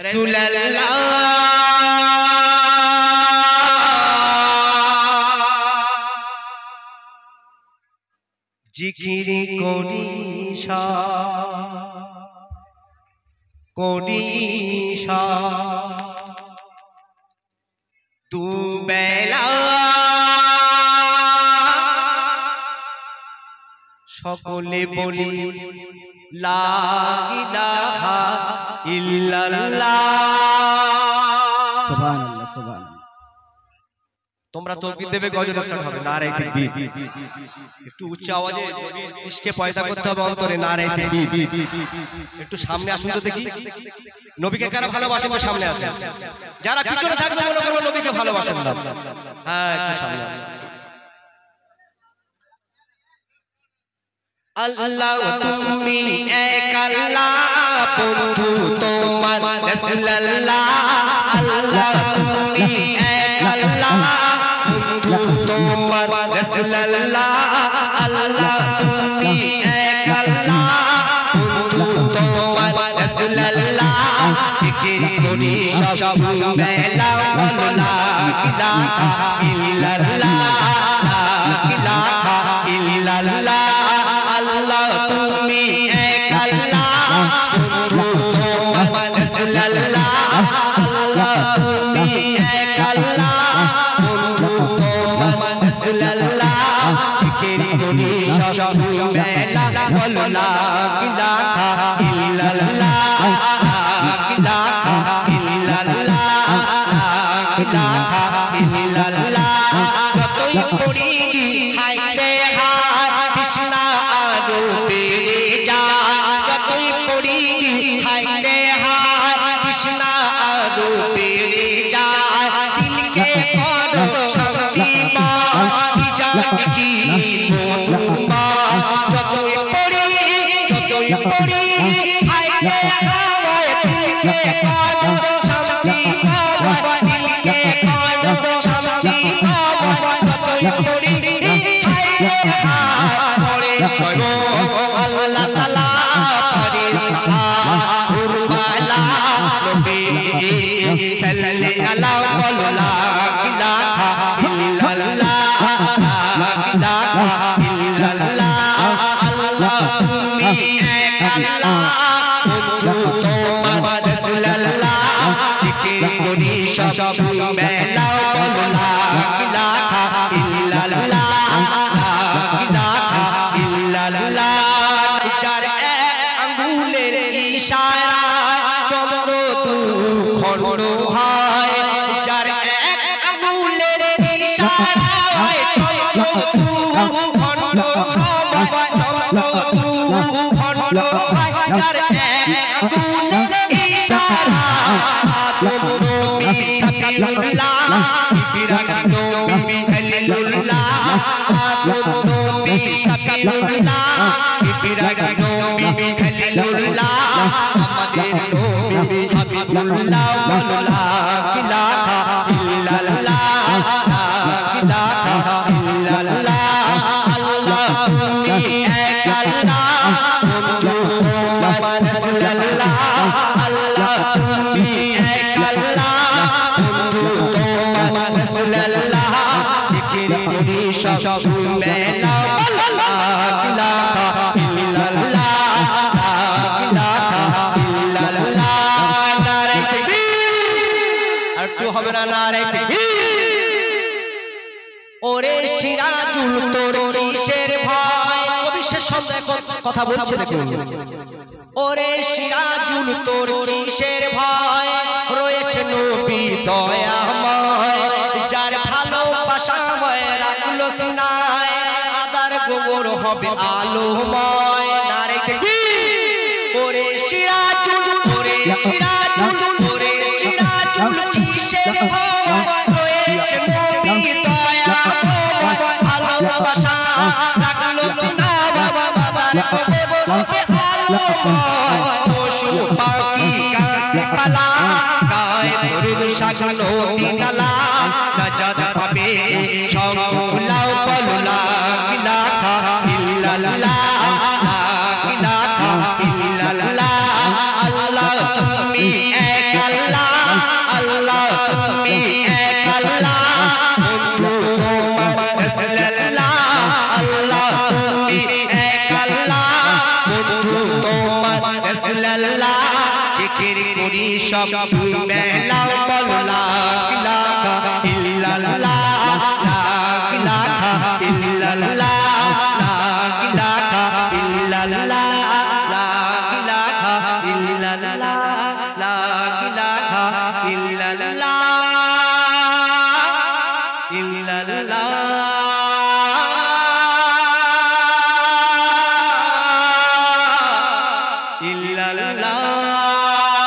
রাসূলুল্লাহ জিকির করিসা দুবেলা সকলে বলি লা ইলাহা ইল্লাল্লাহ। সুবহানাল্লাহ সুবহানাল্লাহ। তোমরা তাকবীর দেবে, গজল স্টার্ট হবে, নারায়ে তাকবীর। একটু উচ্চ আওয়াজে ইশকে পয়দা করতে হবে অন্তরে, নারায়ে তাকবীর। একটু সামনে আসুন তো দেখি, নবীকে কারা ভালোবাসেন সামনে আসুন। যারা পিছনে থাকবে মনে করবে নবীকে ভালোবাসেন না। হ্যাঁ, একটু সামনে আসুন। আল্লাহ তুমি এক আল্লাহ, বন্ধু তোমার রাসূলুল্লাহ। আল্লাহ তুমি এক আল্লাহ, বন্ধু তোমার রাসূলুল্লাহ। আল্লাহ তুমি এক আল্লাহ, বন্ধু তোমার রাসূলুল্লাহ। জিকির করি সব বেলা, লা ইলাহা ইল্লাল্লাহ, লা ইলাহা ইল্লাল্লাহ। আল্লাহ তুমি এক আল্লাহ, বন্ধু তোমার রাসূলুল্লাহ। আল্লাহ তুমি এক আল্লাহ, বন্ধু তোমার রাসূলুল্লাহ। জিকির করি সব বেলা, লা ইলাহা ইল্লাল্লাহ, লা ইলাহা ইল্লাল্লাহ, লা ইলাহা ইল্লাল্লাহ। যতই পড়ি হায় রে হায়, তৃষ্ণা আরো বেড়ে যায়। যতই পড়ি হায় রে হায়, তৃষ্ণা আরো বেড়ে যায়। দিলকে করো শান্তিময়, জানি কি তোমার। যতই পড়ি হায় রে হায়, দিলকে করো শান্তিময়, দিলকে করো শান্তিময়। যতই পড়ি হায় রে হায়, পড়ে শোনো আল্লাহ তাআলা ফেরেশতা কুরবালা নবী সাল্লাল্লাহু আলাইহি লা ইলাহা ইল্লাল্লাহ, লা ইলাহা ইল্লাল্লাহ। আল্লাহ তুমি এক আল্লাহ, বন্ধু তোমার রাসূলুল্লাহ। জিকির করি সব বেলা, লা ইলাহা ইল্লাল্লাহ, লা ইলাহা ইল্লাল্লাহ। যার এক আঙ্গুলের ইশারায় চন্দ্র দুখণ্ড হয়। যার এক আঙ্গুলের ইশারায় চন্দ্র দুখণ্ড হয়, চন্দ্র দুখণ্ড হয়। যার এক আঙ্গুলের ইশারায় আদম নবী সাবিউল্লাহ, ইব্রাহিম নবী খলিলুল্লাহ। আদম নবী সাবিউল্লাহ, ইব্রাহিম নবী খলিলুল্লাহ। আমাদের নবী হাবিবুল্লাহ, লা ইলাহা ইল্লাল্লাহ, লা ইলাহা ইল্লাল্লাহ। আল্লাহ তুমি এক আল্লাহ, বন্ধু তোমার রাসূলুল্লাহ। আল্লাহ তুমি এক আল্লাহ, বন্ধু তোমার রাসূলুল্লাহ। জিকির করি সব বেলা, লা ইলাহা ইল্লাল্লাহ, লা ইলাহা ইল্লাল্লাহ। নারে তাকবীর। আর একটু হবে না, নারে তাকবীর। ওরে সিরাজুল তোর কিসের ভয়, কবি শেষ কথা বলছে দেখুন। ওরে সিরাজুল তোর কিসের ভয়, রয়েছে নবী দয়াময়। যার ভালোবাসাময় রাখলো সিনায়, আদার গোবর হবে আলোময়। নারে তাকবীর। ওরে সিরাজুল, ওরে সিরাজুল, ওরে সিরাজুল কিসের ভয়, রয়েছে নবী দয়াময়। ভালোবাসা রাখলো সিনায়, বাবার গোবর হবে আলোময়। পশু পাখি গাছপালা গায়ে দরুদ সাজানো দিনালা, নাজাত পাবে সকলাও বলো লা ইলাহা ইল্লাল্লাহ, লা ইলাহা ইল্লাল্লাহ। আল্লাহ তুমি এক আল্লাহ, সব মেলাও বলো লা ইলাহা ইল্লাল্লাহ লা ইলাহা ইল্লাল্লাহ লা ইলাহা ইল্লাল্লাহ লা ইলাহা ইল্লাল্লাহ লা ইলাহা ইল্লাল্লাহ ইল্লাল্লাহ ইল্লাল্লাহ